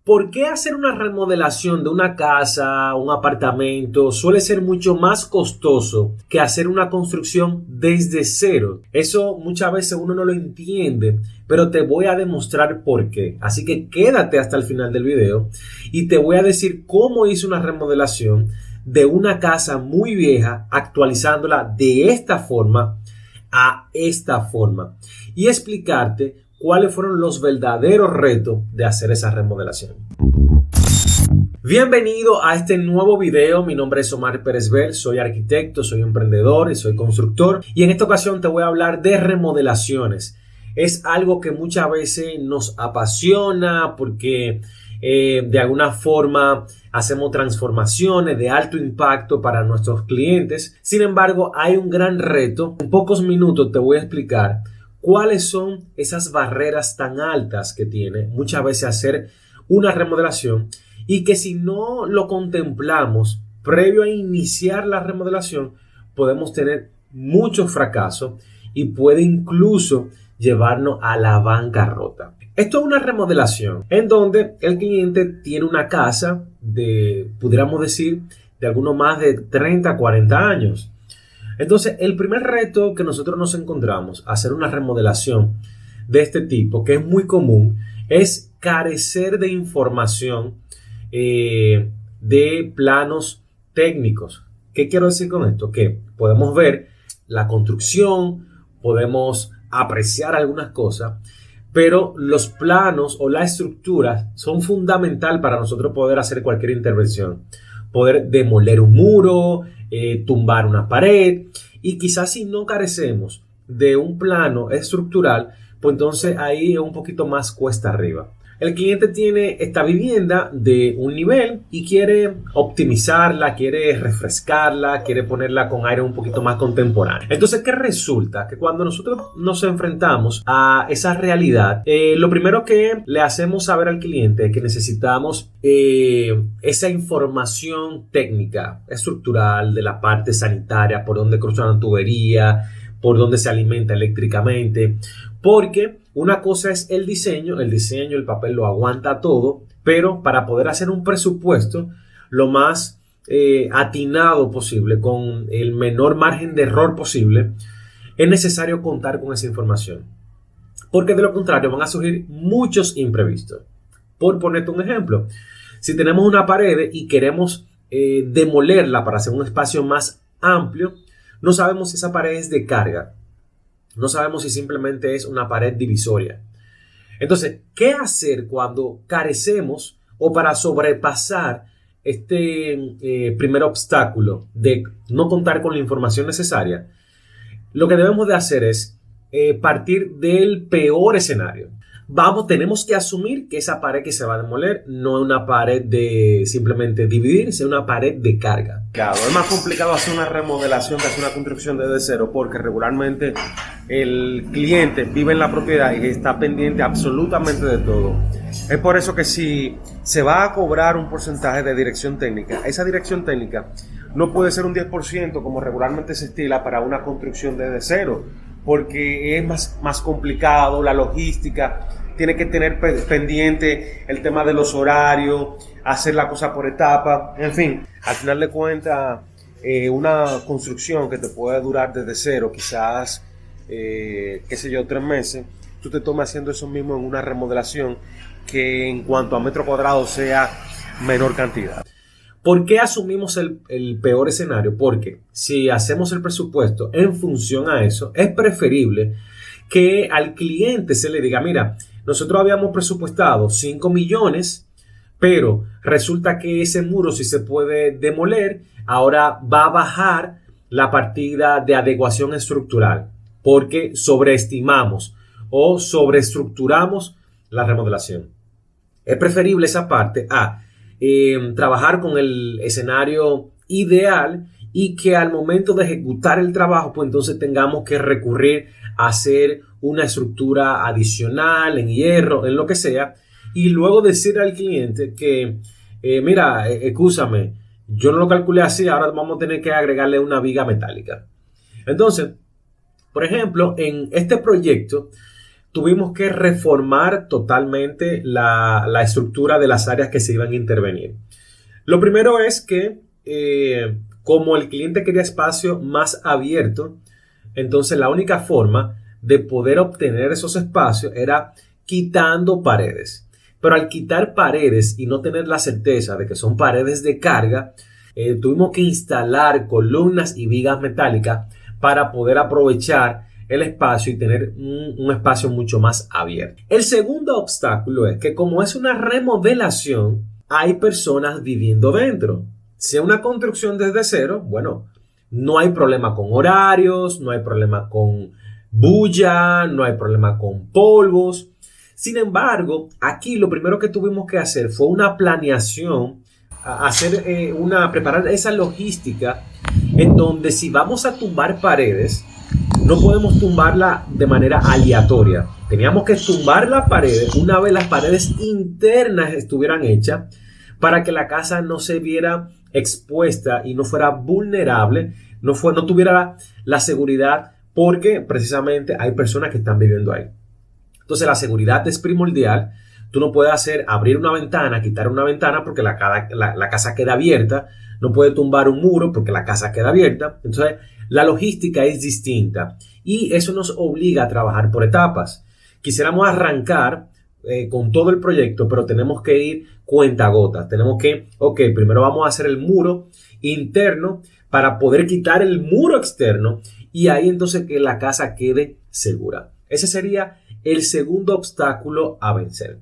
¿Por qué hacer una remodelación de una casa, un apartamento, suele ser mucho más costoso que hacer una construcción desde cero? Eso muchas veces uno no lo entiende, pero te voy a demostrar por qué. Así que quédate hasta el final del video y te voy a decir cómo hice una remodelación de una casa muy vieja, actualizándola de esta forma a esta forma y explicarte cuáles fueron los verdaderos retos de hacer esa remodelación. Bienvenido a este nuevo video. Mi nombre es Omar Pérez Bel, soy arquitecto, soy emprendedor y soy constructor, y en esta ocasión te voy a hablar de remodelaciones. Es algo que muchas veces nos apasiona porque de alguna forma hacemos transformaciones de alto impacto para nuestros clientes. Sin embargo, hay un gran reto. En pocos minutos te voy a explicar cuáles son esas barreras tan altas que tiene muchas veces hacer una remodelación, y que si no lo contemplamos previo a iniciar la remodelación podemos tener muchos fracasos y puede incluso llevarnos a la bancarrota. Esto es una remodelación en donde el cliente tiene una casa de, pudiéramos decir, de algunos más de 30 a 40 años. Entonces, el primer reto que nosotros nos encontramos a hacer una remodelación de este tipo, que es muy común, es carecer de información de planos técnicos. ¿Qué quiero decir con esto? Que podemos ver la construcción, podemos apreciar algunas cosas, pero los planos o la estructura son fundamental para nosotros poder hacer cualquier intervención. Poder demoler un muro, tumbar una pared, y quizás si no carecemos de un plano estructural, pues entonces ahí es un poquito más cuesta arriba. El cliente tiene esta vivienda de un nivel y quiere optimizarla, quiere refrescarla, quiere ponerla con aire un poquito más contemporáneo. Entonces, ¿qué resulta? Que cuando nosotros nos enfrentamos a esa realidad, lo primero que le hacemos saber al cliente es que necesitamos esa información técnica, estructural, de la parte sanitaria, por dónde cruza una tubería, por dónde se alimenta eléctricamente, porque una cosa es el diseño, el papel lo aguanta todo, pero para poder hacer un presupuesto lo más atinado posible, con el menor margen de error posible, es necesario contar con esa información, porque de lo contrario van a surgir muchos imprevistos. Por ponerte un ejemplo, si tenemos una pared y queremos demolerla para hacer un espacio más amplio, no sabemos si esa pared es de carga. No sabemos si simplemente es una pared divisoria. Entonces, ¿qué hacer cuando carecemos o para sobrepasar este primer obstáculo de no contar con la información necesaria? Lo que debemos de hacer es partir del peor escenario. Tenemos que asumir que esa pared que se va a demoler no es una pared de simplemente dividir, es una pared de carga. Claro, es más complicado hacer una remodelación que hacer una construcción desde cero, porque regularmente el cliente vive en la propiedad y está pendiente absolutamente de todo. Es por eso que si se va a cobrar un porcentaje de dirección técnica, esa dirección técnica no puede ser un 10% como regularmente se estila para una construcción desde cero, porque es más complicado, la logística, tiene que tener pendiente el tema de los horarios, hacer la cosa por etapa, en fin. Al final de cuentas, una construcción que te puede durar desde cero, quizás, 3 meses, tú te tomas haciendo eso mismo en una remodelación que en cuanto a metro cuadrado sea menor cantidad. ¿Por qué asumimos el peor escenario? Porque si hacemos el presupuesto en función a eso, es preferible que al cliente se le diga, mira, nosotros habíamos presupuestado 5 millones, pero resulta que ese muro sí se puede demoler, ahora va a bajar la partida de adecuación estructural, porque sobreestimamos o sobreestructuramos la remodelación. Es preferible esa parte a trabajar con el escenario ideal y que al momento de ejecutar el trabajo, pues entonces tengamos que recurrir a hacer una estructura adicional en hierro, en lo que sea, y luego decir al cliente que, mira, excúsame, yo no lo calculé así, ahora vamos a tener que agregarle una viga metálica. Entonces, por ejemplo, en este proyecto, tuvimos que reformar totalmente la estructura de las áreas que se iban a intervenir. Lo primero es que como el cliente quería espacio más abierto, entonces la única forma de poder obtener esos espacios era quitando paredes. Pero al quitar paredes y no tener la certeza de que son paredes de carga, tuvimos que instalar columnas y vigas metálicas para poder aprovechar el espacio y tener un espacio mucho más abierto. El segundo obstáculo es que como es una remodelación, hay personas viviendo dentro. Si es una construcción desde cero, bueno, no hay problema con horarios, no hay problema con bulla, no hay problema con polvos. Sin embargo, aquí lo primero que tuvimos que hacer fue una planeación, preparar esa logística en donde si vamos a tumbar paredes, no podemos tumbarla de manera aleatoria. Teníamos que tumbar las paredes una vez las paredes internas estuvieran hechas para que la casa no se viera expuesta y no fuera vulnerable, no tuviera la seguridad, porque precisamente hay personas que están viviendo ahí. Entonces la seguridad es primordial. Tú no puedes abrir una ventana, quitar una ventana porque la casa queda abierta. No puedes tumbar un muro porque la casa queda abierta. Entonces la logística es distinta y eso nos obliga a trabajar por etapas. Quisiéramos arrancar con todo el proyecto, pero tenemos que ir cuentagotas. Tenemos que, primero vamos a hacer el muro interno para poder quitar el muro externo y ahí entonces que la casa quede segura. Ese sería el segundo obstáculo a vencer.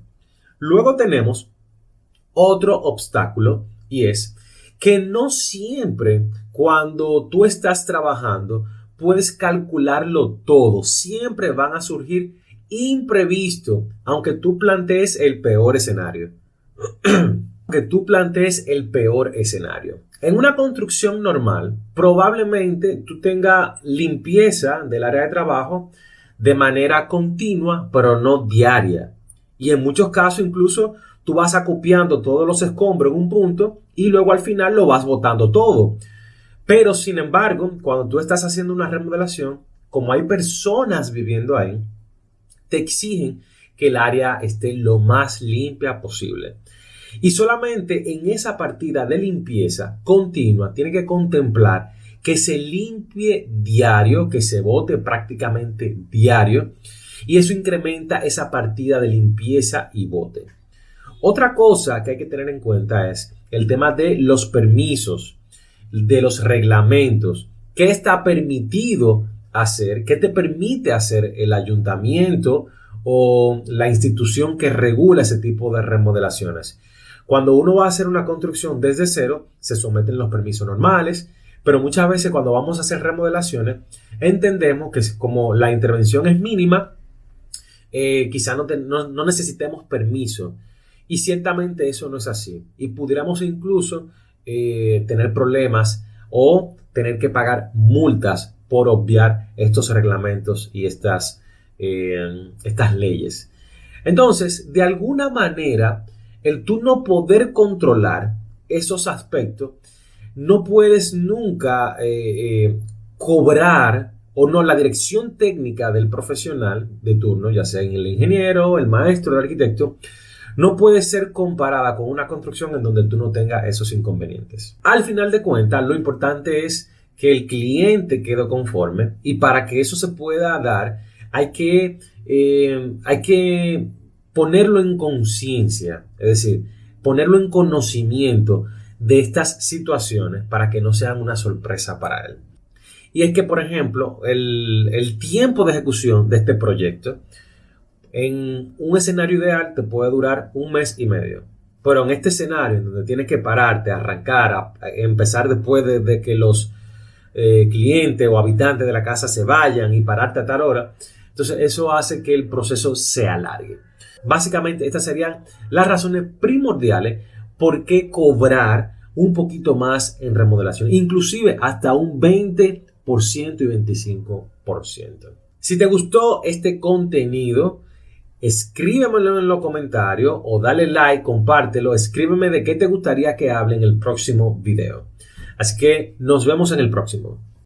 Luego tenemos otro obstáculo y es que no siempre cuando tú estás trabajando puedes calcularlo todo. Siempre van a surgir imprevistos, aunque tú plantees el peor escenario. En una construcción normal, probablemente tú tengas limpieza del área de trabajo de manera continua, pero no diaria. Y en muchos casos incluso tú vas acopiando todos los escombros en un punto y luego al final lo vas botando todo. Pero sin embargo, cuando tú estás haciendo una remodelación, como hay personas viviendo ahí, te exigen que el área esté lo más limpia posible. Y solamente en esa partida de limpieza continua tiene que contemplar que se limpie diario, que se bote prácticamente diario, y eso incrementa esa partida de limpieza y bote. Otra cosa que hay que tener en cuenta es el tema de los permisos, de los reglamentos. ¿Qué está permitido hacer? ¿Qué te permite hacer el ayuntamiento o la institución que regula ese tipo de remodelaciones? Cuando uno va a hacer una construcción desde cero, se someten los permisos normales, pero muchas veces cuando vamos a hacer remodelaciones, entendemos que como la intervención es mínima, quizá no necesitemos permiso. Y ciertamente eso no es así. Y pudiéramos incluso tener problemas o tener que pagar multas por obviar estos reglamentos y estas leyes. Entonces, de alguna manera, el tú no poder controlar esos aspectos, no puedes nunca cobrar o no la dirección técnica del profesional de turno, ya sea el ingeniero, el maestro, el arquitecto, no puede ser comparada con una construcción en donde tú no tengas esos inconvenientes. Al final de cuentas, lo importante es que el cliente quede conforme y para que eso se pueda dar hay que ponerlo en conciencia, es decir, ponerlo en conocimiento de estas situaciones para que no sean una sorpresa para él. Y es que, por ejemplo, el tiempo de ejecución de este proyecto en un escenario ideal te puede durar 1 mes y medio. Pero en este escenario, en donde tienes que pararte, arrancar, a empezar después de que los clientes o habitantes de la casa se vayan y pararte a tal hora, entonces eso hace que el proceso se alargue. Básicamente, estas serían las razones primordiales por qué cobrar un poquito más en remodelación, inclusive hasta un 20% y 25%. Si te gustó este contenido, escríbemelo en los comentarios o dale like, compártelo, escríbeme de qué te gustaría que hable en el próximo video. Así que nos vemos en el próximo.